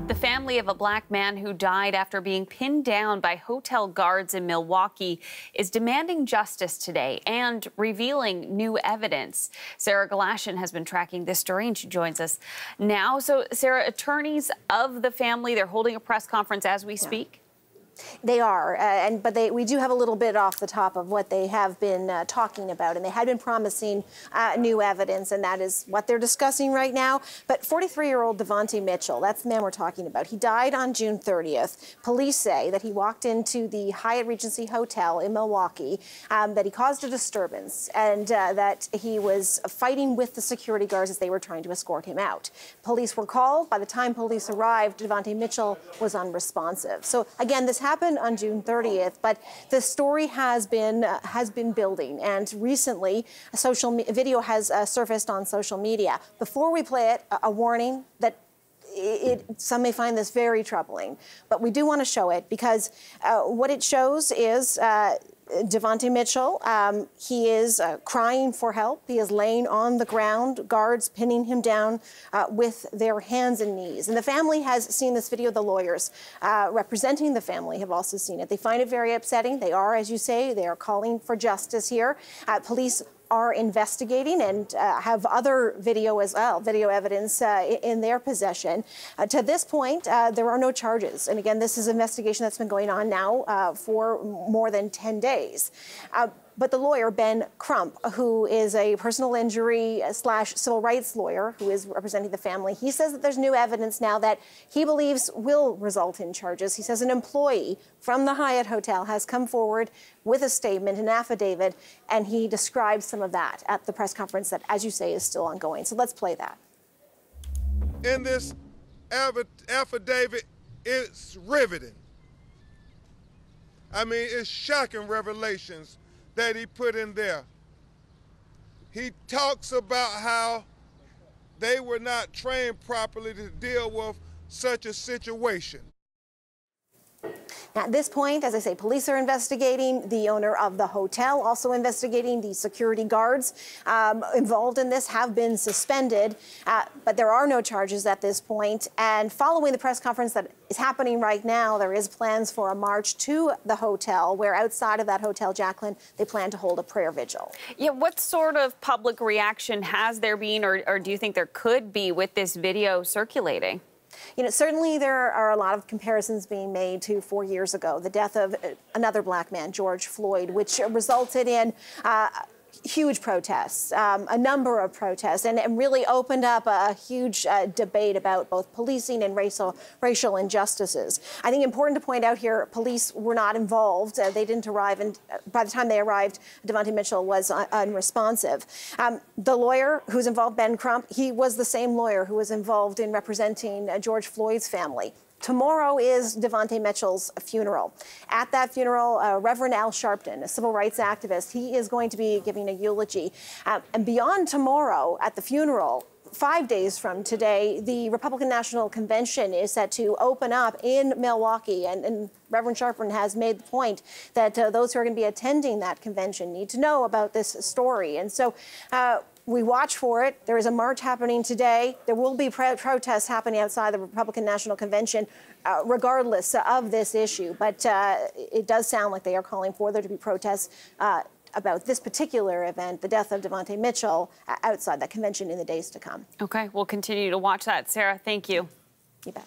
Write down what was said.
The family of a black man who died after being pinned down by hotel guards in Milwaukee is demanding justice today and revealing new evidence. Sarah Galashan has been tracking this story, and she joins us now. So, Sarah, attorneys of the family, they're holding a press conference as we speak. They are, but we do have a little bit off the top of what they have been talking about, and they had been promising new evidence, and that is what they're discussing right now. But 43-year-old Devontae Mitchell, that's the man we're talking about. He died on June 30th. Police say that he walked into the Hyatt Regency Hotel in Milwaukee, that he caused a disturbance, and that he was fighting with the security guards as they were trying to escort him out. Police were called. By the time police arrived, Devontae Mitchell was unresponsive. So again, this happened on June 30th, but the story has been building, and recently a video has surfaced on social media. Before we play it, a warning that some may find this very troubling, but we do want to show it because what it shows is Devontae Mitchell. He is crying for help. He is laying on the ground, guards pinning him down with their hands and knees. And the family has seen this video. The lawyers representing the family have also seen it. They find it very upsetting. They are, as you say, they are calling for justice here. Police are investigating and have other video as well, video evidence in their possession. To this point, there are no charges. And again, this is an investigation that's been going on now for more than 10 days. But the lawyer, Ben Crump, who is a personal injury / civil rights lawyer who is representing the family, he says that there's new evidence now that he believes will result in charges. He says an employee from the Hyatt Hotel has come forward with a statement, an affidavit, and he describes some of that at the press conference that, as you say, is still ongoing. So let's play that. In this affidavit, it's riveting. I mean, it's shocking revelations that he put in there. He talks about how they were not trained properly to deal with such a situation. At this point, as I say, police are investigating. The owner of the hotel also investigating. The security guards involved in this have been suspended, but there are no charges at this point. And following the press conference that is happening right now, there is plans for a march to the hotel, where outside of that hotel, Jacqueline, they plan to hold a prayer vigil. Yeah, what sort of public reaction has there been, or do you think there could be with this video circulating? You know, certainly there are a lot of comparisons being made to 4 years ago, the death of another black man, George Floyd, which resulted in huge protests, a number of protests, and really opened up a huge debate about both policing and racial injustices. I think important to point out here, police were not involved. They didn't arrive, and by the time they arrived, Devontae Mitchell was unresponsive. The lawyer who's involved, Ben Crump, he was the same lawyer who was involved in representing George Floyd's family. Tomorrow is Devontae Mitchell's funeral. At that funeral, Reverend Al Sharpton, a civil rights activist, he is going to be giving a eulogy. And beyond tomorrow at the funeral, 5 days from today, the Republican National Convention is set to open up in Milwaukee. And Reverend Sharpton has made the point that those who are going to be attending that convention need to know about this story. And so we watch for it. There is a march happening today. There will be protests happening outside the Republican National Convention, regardless of this issue. But it does sound like they are calling for there to be protests about this particular event, the death of Devontae Mitchell, outside that convention in the days to come. Okay, we'll continue to watch that. Sarah, thank you. You bet.